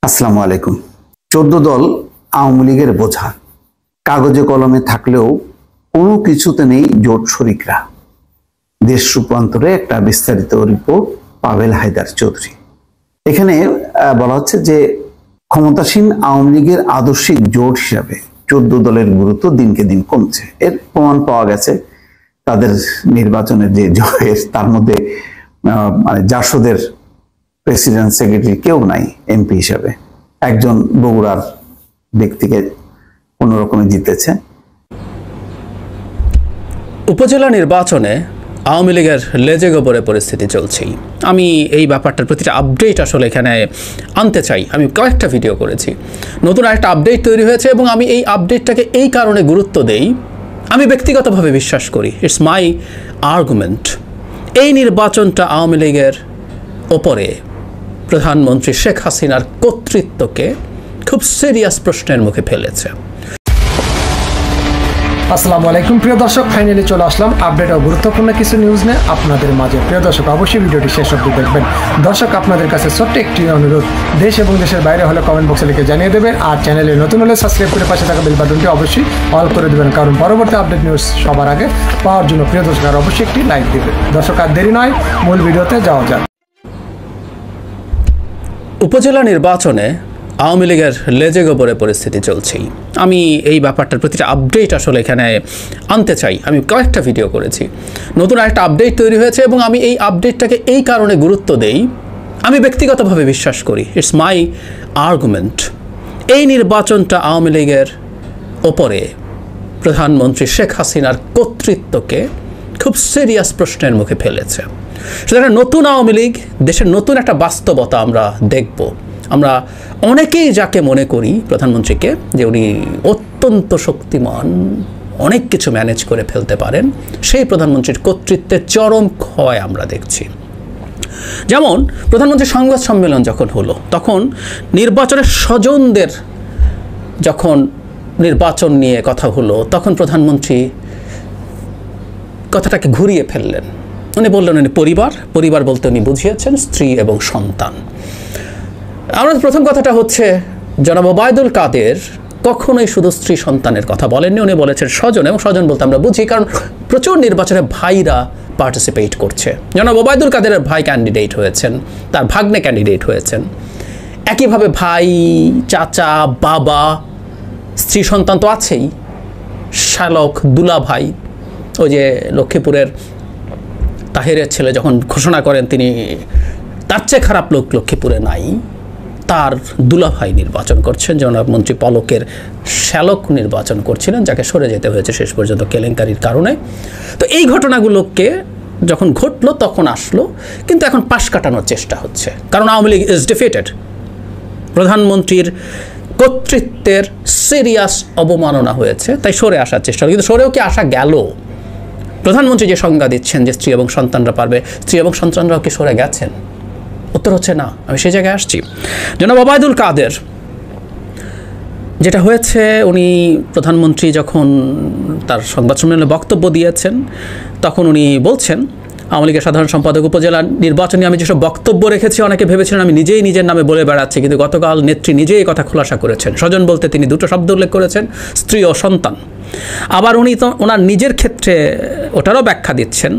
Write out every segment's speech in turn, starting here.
আসসালামু আলাইকুম। 14 দল আওয়ামী লীগের বোঝা, কাগজে কলমে থাকলেও কোনো কিছুতে নেই জোট শরিকরা। দেশ রূপান্তরে একটা বিস্তারিত রিপোর্ট, পাভেল হায়দার চৌধুরী। এখানে বলা হচ্ছে যে ক্ষমতাসীন আওয়ামী লীগের আদর্শিক জোট হিসাবে 14 দলের গুরুত্ব দিনকে দিন কমছে। এর প্রমাণ পাওয়া গেছে তাদের নির্বাচনের যে জয়ের, তার মধ্যে মানে জাসদের প্রেসিডেন্ট সেক্রেটারি কেউ নাই এমপি হিসাবে। একজন বগুড়ার ব্যক্তিকে কোন রকমে জিতেছে। উপজেলা নির্বাচনে আওয়ামী লীগের লেজে গোবরে পরিস্থিতি চলছেই। আমি এই ব্যাপারটার প্রতিটা আপডেট আসলে এখানে আনতে চাই। আমি কয়েকটা ভিডিও করেছি, নতুন আরেকটা আপডেট তৈরি হয়েছে এবং আমি এই আপডেটটাকে এই কারণে গুরুত্ব দেই, আমি ব্যক্তিগতভাবে বিশ্বাস করি, ইটস মাই আর্গুমেন্ট, এই নির্বাচনটা আওয়ামী লীগের ওপরে প্রধানমন্ত্রী শেখ হাসিনার কর্তৃত্বকে খুব সিরিয়াস প্রশ্নের মুখে ফেলেছে। আসসালামু আলাইকুম প্রিয় দর্শক, ফাইনালি চলে আসলাম আপডেট ও গুরুত্বপূর্ণ কিছু নিউজ নিয়ে আপনাদের মাঝে। প্রিয় দর্শক, অবশ্যই ভিডিওটি শেষ অবধি দেখবেন। দর্শক, আপনাদের কাছে ছোট্ট একটি অনুরোধ, দেশ এবং দেশের বাইরে হলে কমেন্ট বক্সে লিখে জানিয়ে দেবেন, আর চ্যানেলে নতুন হলে সাবস্ক্রাইব করে পাশে থাকা বেল বাটনটি অবশ্যই অল করে দেবেন, কারণ পরবর্তী আপডেট নিউজ সবার আগে পাওয়ার জন্য প্রিয় দর্শক আর অবশ্যই একটি লাইক দেবেন। দর্শক, আর দেরি নয়, মূল ভিডিওতে যাওয়া যাক। উপজেলা নির্বাচনে আওয়ামী লীগের লেজে গোবরে পরিস্থিতি চলছেই। আমি এই ব্যাপারটার প্রতিটা আপডেট আসলে এখানে আনতে চাই। আমি কয়েকটা ভিডিও করেছি, নতুন আরেকটা আপডেট তৈরি হয়েছে এবং আমি এই আপডেটটাকে এই কারণে গুরুত্ব দেই, আমি ব্যক্তিগতভাবে বিশ্বাস করি, ইটস মাই আর্গুমেন্ট, এই নির্বাচনটা আওয়ামী লীগের ওপরে প্রধানমন্ত্রী শেখ হাসিনার কর্তৃত্বকে খুব সিরিয়াস প্রশ্নের মুখে ফেলেছে। সুতরাং নতুন আওয়ামী লীগ, দেশের নতুন একটা বাস্তবতা আমরা দেখব। আমরা অনেকেই যাকে মনে করি প্রধানমন্ত্রীকে, যে উনি অত্যন্ত শক্তিমান, অনেক কিছু ম্যানেজ করে ফেলতে পারেন, সেই প্রধানমন্ত্রীর কর্তৃত্বের চরম ক্ষয় আমরা দেখছি। যেমন প্রধানমন্ত্রীর সংবাদ সম্মেলন যখন হলো, তখন নির্বাচনের স্বজনদের যখন নির্বাচন নিয়ে কথা হলো, তখন প্রধানমন্ত্রী কথাটাকে ঘুরিয়ে ফেললেন। উনি বললেন উনি পরিবার বলতে উনি বুঝিয়েছেন স্ত্রী এবং সন্তান। আমাদের প্রথম কথাটা হচ্ছে, জনাব ওবায়দুল কাদের কখনোই শুধু স্ত্রী সন্তানের কথা বলেননি, উনি বলেছেন স্বজন, এবং স্বজন বলতে আমরা বুঝি কারণ প্রচুর নির্বাচনে ভাইরা পার্টিসিপেট করছে। জনাব ওবায়দুল কাদেরের ভাই ক্যান্ডিডেট হয়েছেন, তার ভাগ্নে ক্যান্ডিডেট হয়েছেন, একইভাবে ভাই, চাচা, বাবা, স্ত্রী সন্তান তো আছেই, শ্যালক, দুলা ভাই, ওই যে লক্ষ্মীপুরের তাহেরের ছেলে যখন ঘোষণা করেন তিনি তার চেয়ে খারাপ লোক লক্ষ্মীপুরে নাই, তার দুলাভাই নির্বাচন করছেন। জনাব মন্ত্রী পলকের শ্যালক নির্বাচন করছিলেন, যাকে সরে যেতে হয়েছে শেষ পর্যন্ত কেলেঙ্কারির কারণে। তো এই ঘটনাগুলোকে যখন ঘটলো তখন আসলো, কিন্তু এখন পাশ কাটানোর চেষ্টা হচ্ছে, কারণ আওয়ামী লীগ ইজ ডিফিটেড। প্রধানমন্ত্রীর কর্তৃত্বের সিরিয়াস অবমাননা হয়েছে, তাই সরে আসার চেষ্টা হলো। কিন্তু সরেও কি আসা গেল? প্রধানমন্ত্রী যে সংজ্ঞা দিচ্ছেন যে স্ত্রী এবং সন্তানরা পারবে, স্ত্রী এবং সন্তানরাও কি সরে গেছেন? উত্তর হচ্ছে না। আমি সেই জায়গায় আসছি। জনাব ওবায়দুল কাদের, যেটা হয়েছে, উনি প্রধানমন্ত্রী যখন তার সংবাদ সম্মেলনে বক্তব্য দিয়েছেন, তখন উনি বলছেন, আওয়ামী লীগের সাধারণ সম্পাদক, উপজেলা নির্বাচনে আমি যেসব বক্তব্য রেখেছি অনেকে ভেবেছিলেন আমি নিজেই নিজের নামে বলে বেড়াচ্ছি, কিন্তু গতকাল নেত্রী নিজেই এই কথা খোলাসা করেছেন। স্বজন বলতে তিনি দুটো শব্দ উল্লেখ করেছেন, স্ত্রী ও সন্তান। আবার উনি তো ওনার নিজের ক্ষেত্রে ওটারও ব্যাখ্যা দিচ্ছেন।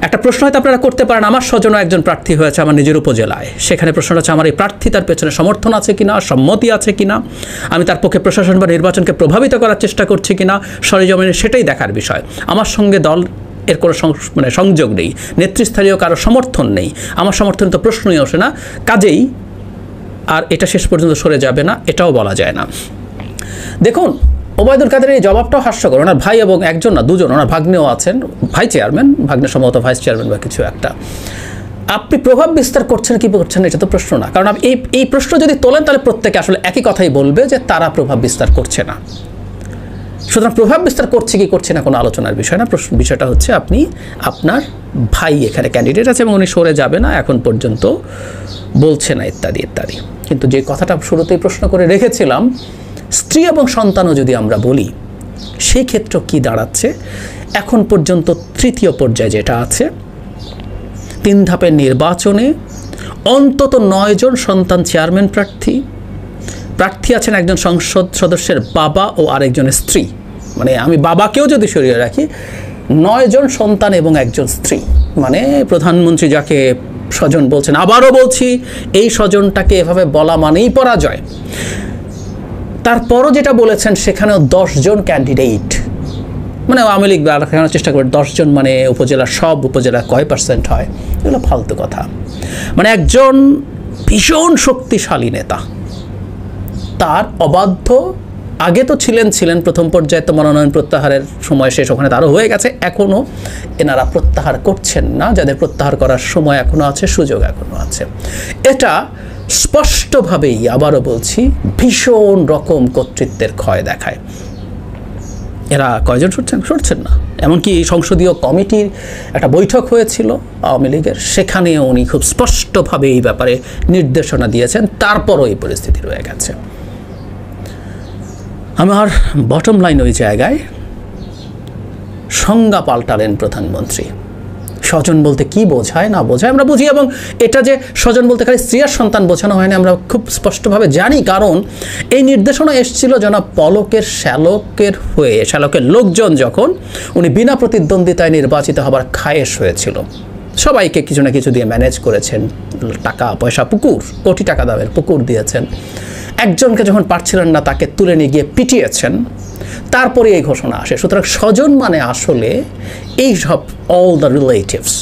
একটা প্রশ্ন হয়তো আপনারা করতে পারেন, আমার স্বজনও একজন প্রার্থী হয়েছে আমার নিজের উপজেলায়, সেখানে প্রশ্নটা হচ্ছে আমার এই প্রার্থী, তার পেছনে সমর্থন আছে কিনা, সম্মতি আছে কিনা, আমি তার পক্ষে প্রশাসন বা নির্বাচনকে প্রভাবিত করার চেষ্টা করছি কিনা সরেজমিনে, সেটাই দেখার বিষয়। আমার সঙ্গে দল এর কোনো সংযোগ নেই, নেতৃস্থানীয় কারো সমর্থন নেই, আমার সমর্থন তো প্রশ্নই আসে না, কাজেই আর এটা শেষ পর্যন্ত সরে যাবে না এটাও বলা যায় না। দেখুন, ওবায়দুল কাদের এই জবাবটাও হাস্যকর। ওনার ভাই এবং একজন না, দুজন, ওনার ভাগ্নেও আছেন, ভাই চেয়ারম্যান, ভাগ্নে সম্ভবত ভাইস চেয়ারম্যান বা কিছু একটা। আপনি প্রভাব বিস্তার করছেন কি করছেন এটা তো প্রশ্ন না, কারণ আপনি এই প্রশ্ন যদি তোলেন তাহলে প্রত্যেকে আসলে একই কথাই বলবে যে তারা প্রভাব বিস্তার করছে না। সুতরাং প্রভাব বিস্তার করছে কি করছে না কোনো আলোচনার বিষয় না, বিষয়টা হচ্ছে আপনি, আপনার ভাই এখানে ক্যান্ডিডেট আছে এবং উনি সরে যাবে না এখন পর্যন্ত বলছে না, ইত্যাদি ইত্যাদি। কিন্তু যে কথাটা শুরুতেই প্রশ্ন করে রেখেছিলাম, স্ত্রী এবং সন্তানও যদি আমরা বলি, সেই ক্ষেত্রে কি দাঁড়াচ্ছে? এখন পর্যন্ত তৃতীয় পর্যায়ে যেটা আছে, 3 ধাপের নির্বাচনে অন্তত 9 জন সন্তান চেয়ারম্যান প্রার্থী, প্রার্থী আছেন একজন সংসদ সদস্যের বাবা ও আরেকজনের স্ত্রী, মানে আমি বাবাকেও যদি সরিয়ে রাখি 9 জন সন্তান এবং একজন স্ত্রী, মানে প্রধানমন্ত্রী যাকে স্বজন বলছেন, আবারও বলছি এই স্বজনটাকে এভাবে বলা মানেই পরাজয়। তারপরও যেটা বলেছেন সেখানেও 10 জন ক্যান্ডিডেট, মানে আওয়ামী লীগ দেখানোর চেষ্টা করে 10 জন মানে উপজেলার সব উপজেলা কয় % হয়, এগুলো ফালতু কথা। মানে একজন ভীষণ শক্তিশালী নেতা, তার অবাধ্য, আগে তো ছিলেন প্রথম পর্যায়ে তো মনোনয়ন প্রত্যাহারের সময় শেষ, ওখানে তারও হয়ে গেছে, এখনও এনারা প্রত্যাহার করছেন না, যাদের প্রত্যাহার করার সময় এখনও আছে, সুযোগ এখনও আছে। এটা স্পষ্টভাবেই আবারও বলছি ভীষণ রকম কর্তৃত্বের ক্ষয় দেখায়। এরা কয়জন সরছেন না, এমনকি সংসদীয় কমিটির একটা বৈঠক হয়েছিল আওয়ামী লীগের, সেখানেও উনি খুব স্পষ্টভাবে এই ব্যাপারে নির্দেশনা দিয়েছেন, তারপরও এই পরিস্থিতি রয়ে গেছে। আমার বটম লাইন ওই জায়গায় সংজ্ঞা পাল্টালেন প্রধানমন্ত্রী। স্বজন বলতে কি বোঝায় না বোঝায় আমরা বুঝি, এবং এটা যে স্বজন বলতে খালি স্ত্রী আর সন্তান বোঝানো হয়নি আমরা খুব স্পষ্টভাবে জানি, কারণ এই নির্দেশনা এসেছিল জনাব পলকের শ্যালকের লোকজন যখন উনি বিনা প্রতিদ্বন্দ্বিতায় নির্বাচিত হবার খায়েশ হয়েছিল, সবাইকে কিছু না কিছু দিয়ে ম্যানেজ করেছেন, টাকা পয়সা কোটি টাকা দামের পুকুর দিয়েছেন, একজনকে যখন পারছিলেন না তাকে তুলে নিয়ে গিয়ে পিটিয়েছেন, তারপরে এই ঘোষণা আসে। সুতরাং স্বজন মানে আসলে এই সব অল দ্য রিলেটিভস,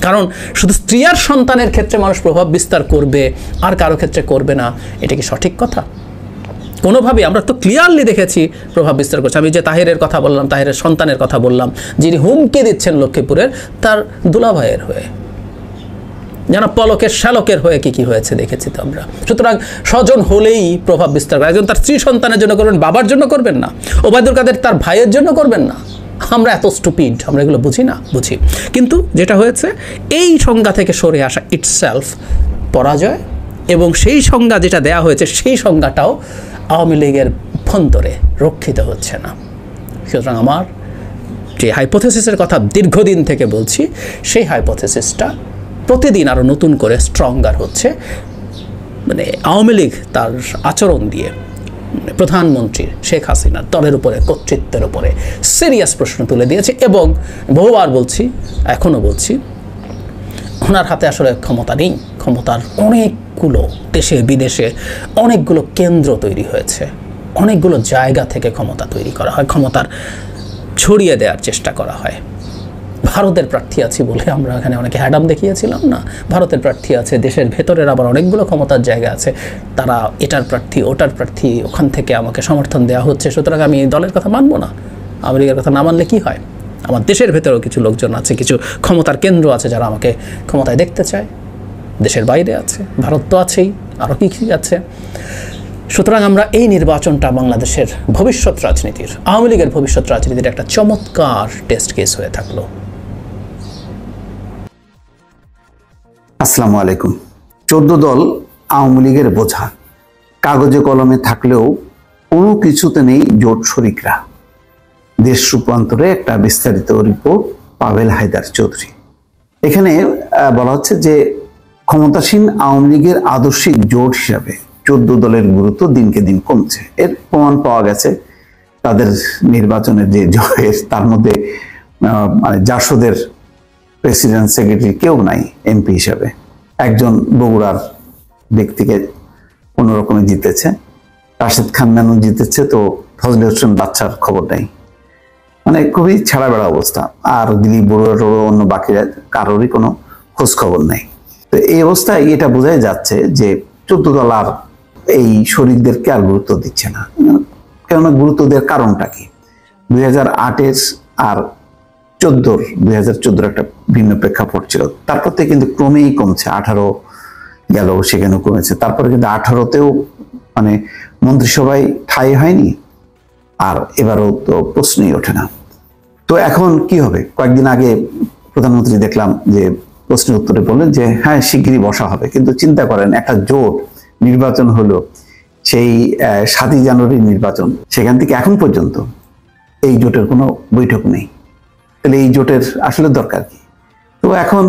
কারণ শুধু স্ত্রী আর সন্তানের ক্ষেত্রে মানুষ প্রভাব বিস্তার করবে আর কারো ক্ষেত্রে করবে না, এটা কি সঠিক কথা? কোনোভাবেই আমরা তো ক্লিয়ারলি দেখেছি প্রভাব বিস্তার করছে। আমি যে তাহেরের কথা বললাম, তাহেরের সন্তানের কথা বললাম, যিনি হুমকি দিচ্ছেন লক্ষ্মীপুরের, তার দুলাভাইয়ের হয়ে, যেন পলকের শ্যালকের হয়ে কি হয়েছে দেখেছি তো আমরা। সুতরাং স্বজন হলেই প্রভাব বিস্তার করে, একজন তার স্ত্রী সন্তানের জন্য করবেন, বাবার জন্য করবেন না, ওবায়দুল কাদের তার ভাইয়ের জন্য করবেন না। আমরা এত স্টুপিড, আমরা এগুলো বুঝি না, বুঝি। কিন্তু যেটা হয়েছে এই সংজ্ঞা থেকে সরে আসা ইটসেলফ পরাজয়, এবং সেই সংজ্ঞা যেটা দেয়া হয়েছে সেই সংজ্ঞাটাও আওয়ামী লীগের অভ্যন্তরে রক্ষিত হচ্ছে না। সুতরাং আমার যে হাইপোথেসিসের কথা দীর্ঘদিন থেকে বলছি, সেই হাইপোথেসিসটা প্রতিদিন আরও নতুন করে স্ট্রঙ্গার হচ্ছে। মানে আওয়ামী লীগ তার আচরণ দিয়ে প্রধানমন্ত্রীর শেখ হাসিনার দলের উপরে, কর্তৃত্বের উপরে সিরিয়াস প্রশ্ন তুলে দিয়েছে, এবং বহুবার বলছি, এখনও বলছি, ওনার হাতে আসলে ক্ষমতা নেই। ক্ষমতার অনেকগুলো দেশে বিদেশে অনেকগুলো কেন্দ্র তৈরি হয়েছে, অনেকগুলো জায়গা থেকে ক্ষমতা তৈরি করা হয়, ক্ষমতার ছড়িয়ে দেওয়ার চেষ্টা করা হয়। ভারতের প্রার্থী আছে বলে আমরা এখানে অনেকে হ্যাডাম দেখিয়েছিলাম না, ভারতের প্রার্থী আছে, দেশের ভেতরের আবার অনেকগুলো ক্ষমতার জায়গা আছে, তারা এটার প্রার্থী ওটার প্রার্থী, ওখান থেকে আমাকে সমর্থন দেওয়া হচ্ছে, সুতরাং আমি দলের কথা মানবো না। আমেরিকার কথা না মানলে কি হয়? আমার দেশের ভেতরেও কিছু লোকজন আছে, কিছু ক্ষমতার কেন্দ্র আছে যারা আমাকে ক্ষমতায় দেখতে চায়, দেশের বাইরে আছে, ভারত তো আছেই, আরও কি আছে। সুতরাং আমরা এই নির্বাচনটা বাংলাদেশের ভবিষ্যৎ রাজনীতির, আওয়ামী লীগের ভবিষ্যৎ রাজনীতির একটা চমৎকার টেস্ট কেস হয়ে থাকলো। আসসালামু আলাইকুম। 14 দল আওয়ামী লীগের বোঝা, কাগজে কলমে থাকলেও কোনো কিছুতে নেই জোট শরিকরা। দেশ রূপান্তরে একটা বিস্তারিত রিপোর্ট, পাভেল হায়দার চৌধুরী। এখানে বলা হচ্ছে যে ক্ষমতাসীন আওয়ামী লীগের আদর্শিক জোট হিসাবে 14 দলের গুরুত্ব দিনকে দিন কমছে। এর প্রমাণ পাওয়া গেছে তাদের নির্বাচনের যে জয়ের, তার মধ্যে মানে জাসদের প্রেসিডেন্ট সেক্রেটারি কেউ নাই এমপি হিসাবে, একজন বগুড়ার ব্যক্তিকে কোনো রকমে জিতেছে, রাশেদ খান মেনন জিতেছে, তো ফজলে হোসেন বাচ্চার খবর নেই, মানে খুবই ছাড়া বেড়া অবস্থা। আর দিলীপ বড়ুয়া অন্য বাকিরা কারোরই কোনো খোঁজ খবর নেই। তো এই অবস্থায় এটা বোঝাই যাচ্ছে যে 14 দল আর এই শরিকদেরকে আর গুরুত্ব দিচ্ছে না। কেননা গুরুত্ব দেওয়ার কারণটা কি? 2008-এর আর 2014 একটা ভিন্ন প্রেক্ষাপট ছিল, তারপর থেকে কিন্তু ক্রমেই কমছে। 18 গেল, সেখানেও কমেছে, তারপরে কিন্তু 18তেও মানে মন্ত্রিসভায় ঠাঁই হয়নি, আর এবারও তো প্রশ্নই ওঠে না। তো এখন কি হবে? কয়েকদিন আগে প্রধানমন্ত্রী দেখলাম যে প্রশ্নের উত্তরে বললেন যে হ্যাঁ শিগগিরই বসা হবে, কিন্তু চিন্তা করেন একটা জোট নির্বাচন হলো সেই 7 জানুয়ারির নির্বাচন, সেখান থেকে এখন পর্যন্ত এই জোটের কোনো বৈঠক নেই। তাহলে এই জোটের আসলে দরকার কি? তো এখন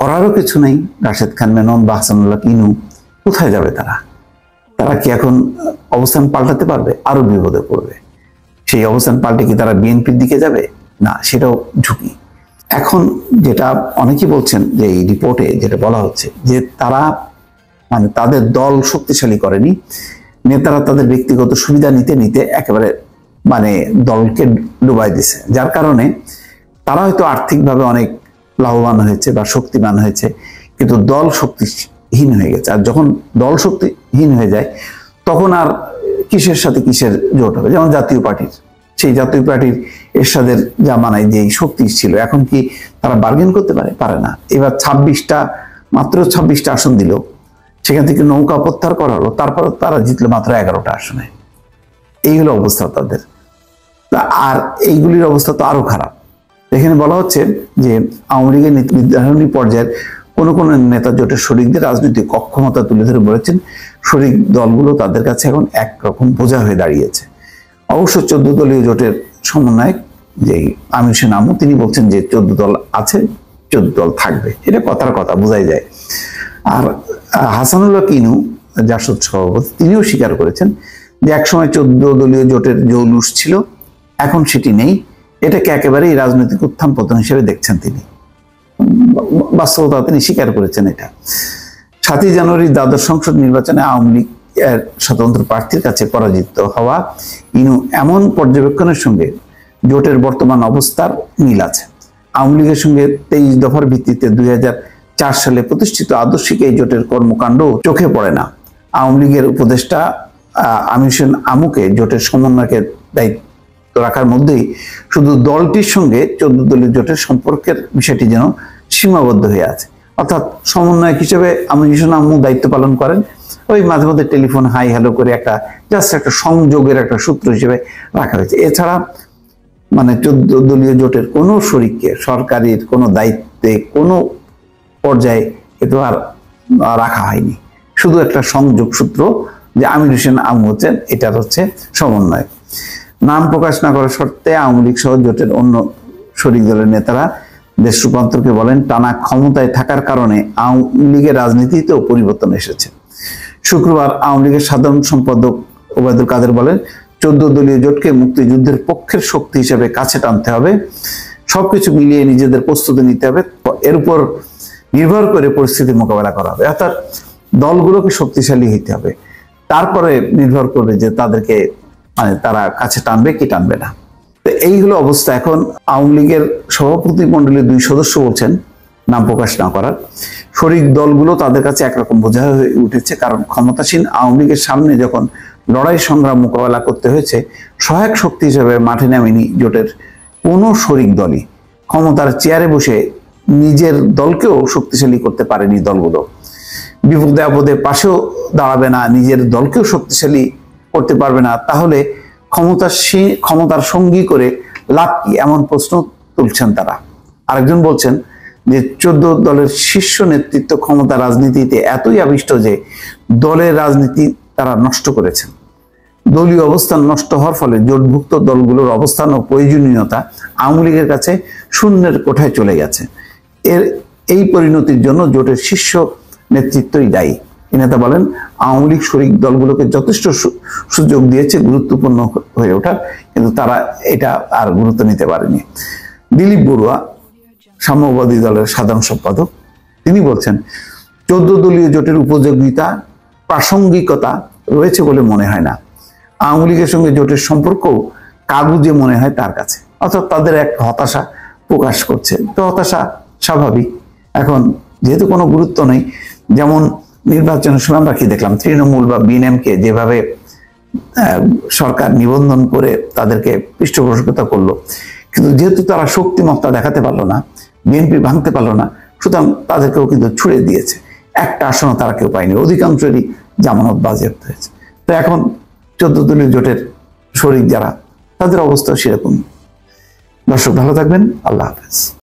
করারও কিছু নেই। রাশেদ খান মেনন বা হাসানুল্লাহ ইনু কোথায় যাবে তারা? তারা কি এখন অবস্থান পাল্টাতে পারবে? আরো বিপদে পড়বে। সেই অবস্থান পাল্টে কি তারা বিএনপির দিকে যাবে? না, সেটাও ঝুঁকি। এখন যেটা অনেকেই বলছেন যে এই রিপোর্টে যেটা বলা হচ্ছে যে তারা মানে তাদের দল শক্তিশালী করেনি, নেতারা তাদের ব্যক্তিগত সুবিধা নিতে নিতে একেবারে মানে দলকে ডুবাই দিছে, যার কারণে তারা হয়তো আর্থিকভাবে অনেক লাভবান হয়েছে বা শক্তিমান হয়েছে, কিন্তু দল শক্তিহীন হয়ে গেছে। আর যখন দল শক্তিহীন হয়ে যায় তখন আর কিসের সাথে কিসের জোট হবে? যেমন জাতীয় পার্টির, সেই জাতীয় পার্টির এরশাদের জামানায় যেই শক্তি ছিল, এখন কি তারা বার্গেন করতে পারে না। এবার মাত্র 26টা আসন দিল, সেখান থেকে নৌকা প্রত্যাহার করা হলো, তারপর তারা জিতলো মাত্র 11টা আসনে। এই হলো অবস্থা তাদের। আর এইগুলির অবস্থা তো আরো খারাপ। এখানে বলা হচ্ছে যে আওয়ামী লীগের নির্ধারণী পর্যায়ের কোন নেতা জোটের শরিকদের রাজনৈতিক অক্ষমতা তুলে ধরে বলেছেন শরিক দলগুলো তাদের কাছে এখন একরকম বোঝা হয়ে দাঁড়িয়েছে। অবশ্য 14 দলীয় জোটের সমন্বয়ক যে আমির হোসেন আমু, তিনি বলছেন যে 14 দল আছে, 14 দল থাকবে, এটা কথার কথা, বোঝাই যায়। আর হাসানুল্লাহ কিনু জাসদ সভাপতি, তিনিও স্বীকার করেছেন যে একসময় 14 দলীয় জোটের জৌলুস ছিল, এখন সেটি নেই। এটাকে একেবারেই রাজনৈতিক উত্থান পতন হিসেবে দেখছেন তিনি, বাস্তবতা তিনি স্বীকার করেছেন এটা। 7ই জানুয়ারির দ্বাদশ সংসদ নির্বাচনে আওয়ামী লীগ স্বতন্ত্র প্রার্থীর কাছে পরাজিত হওয়া ইনু এমন পর্যবেক্ষণের সঙ্গে জোটের বর্তমান অবস্থার মিল আছে। আওয়ামী লীগের সঙ্গে 23 দফার ভিত্তিতে 2004 সালে প্রতিষ্ঠিত আদর্শিক এই জোটের কর্মকাণ্ড চোখে পড়ে না। আওয়ামী লীগের উপদেষ্টা আমির হোসেন আমুকে জোটের সমন্বয়কের দায়িত্ব রাখার মধ্যেই শুধু দলটির সঙ্গে 14 দলীয় জোটের সম্পর্কের বিষয়টি যেন সীমাবদ্ধ হয়ে আছে। অর্থাৎ সমন্বয়ক হিসেবে আমির হোসেন আমু দায়িত্ব পালন করেন, ওই মাঝে মধ্যে টেলিফোন হাই হ্যালো করে জাস্ট একটা সংযোগের একটা সূত্র হিসেবে রাখা হয়েছে। এছাড়া মানে 14 দলীয় জোটের কোনো শরিককে সরকারের কোনো দায়িত্বে কোনো পর্যায়ে এতো আর রাখা হয়নি, শুধু একটা সংযোগ সূত্র যে আমির হোসেন আমু হচ্ছেন এটার হচ্ছে সমন্বয়ক। নাম প্রকাশ না করার শর্তে আওয়ামী লীগ সহ জোটের অন্য শরিক দলের নেতারা দেশ রূপান্তরকে বলেন টানা ক্ষমতায় থাকার কারণে আওয়ামী লীগের রাজনীতিতেও পরিবর্তন এসেছে। শুক্রবার আওয়ামী লীগের সাধারণ সম্পাদক ওবায়দুল কাদের বলেন 14 দলীয় জোটকে মুক্তিযুদ্ধের পক্ষের শক্তি হিসেবে কাছে টানতে হবে, সবকিছু মিলিয়ে নিজেদের প্রস্তুতি নিতে হবে, এর উপর নির্ভর করে পরিস্থিতি মোকাবেলা করা হবে। অর্থাৎ দলগুলোকে শক্তিশালী হইতে হবে, তারপরে নির্ভর করবে যে তাদেরকে মানে তারা কাছে টানবে কি টানবে না। তো এই হলো অবস্থা। এখন আওয়ামী লীগের সভাপতি মণ্ডলীর 2 সদস্য বলছেন নাম প্রকাশ না করার, শরিক দলগুলো তাদের কাছে একরকম বোঝা হয়ে উঠেছে, কারণ ক্ষমতাসীন আওয়ামী লীগের সামনে যখন লড়াই সংগ্রাম মোকাবেলা করতে হয়েছে, সহায়ক শক্তি হিসেবে মাঠে নামেনি জোটের কোনো শরিক দলই। ক্ষমতার চেয়ারে বসে নিজের দলকেও শক্তিশালী করতে পারেনি দলগুলো, বিপদে আপদে পাশেও দাঁড়াবে না, নিজের দলকেও শক্তিশালী করতে পারবে না, তাহলে ক্ষমতার সঙ্গী করে লাভ কি, এমন প্রশ্ন তুলছেন তারা। আরেকজন বলছেন যে 14 দলের শীর্ষ নেতৃত্ব ক্ষমতা রাজনীতিতে এতই আবিষ্ট যে দলের রাজনীতি তারা নষ্ট করেছেন। দলীয় অবস্থান নষ্ট হওয়ার ফলে জোটভুক্ত দলগুলোর অবস্থান ও প্রয়োজনীয়তা আওয়ামী লীগের কাছে শূন্যের কোঠায় চলে গেছে। এই পরিণতির জন্য জোটের শীর্ষ নেতৃত্বই দায়ী। এই নেতা বলেন আওয়ামী লীগ শরিক দলগুলোকে যথেষ্ট সুযোগ দিয়েছে গুরুত্বপূর্ণ হয়ে ওঠার, কিন্তু তারা এটা আর গুরুত্ব নিতে পারেনি। দিলীপ বড়ুয়া সাম্যবাদী দলের সাধারণ সম্পাদক, তিনি বলছেন 14 দলীয় জোটের উপযোগিতা প্রাসঙ্গিকতা রয়েছে বলে মনে হয় না। আওয়ামী লীগের সঙ্গে জোটের সম্পর্ক কাগুজে মনে হয় তার কাছে, অর্থাৎ তাদের এক হতাশা প্রকাশ করছে। তো হতাশা স্বাভাবিক, এখন যেহেতু কোনো গুরুত্ব নেই। যেমন নির্বাচনের সময় আমরা কি দেখলাম, তৃণমূল বা বিএনএমকে যেভাবে সরকার নিবন্ধন করে তাদেরকে পৃষ্ঠপোষকতা করলো, কিন্তু যেহেতু তারা শক্তিমত্তা দেখাতে পারলো না, বিএনপি ভাঙতে পারলো না, সুতরাং তাদেরকেও কিন্তু ছুড়ে দিয়েছে। একটা আসনও তারা কেউ পায়নি, অধিকাংশেরই জামানত বাজেয়াপ্ত হয়েছে। তো এখন 14 দলীয় জোটের শরিক যারা, তাদের অবস্থা সেরকম। দর্শক ভালো থাকবেন, আল্লাহ হাফেজ।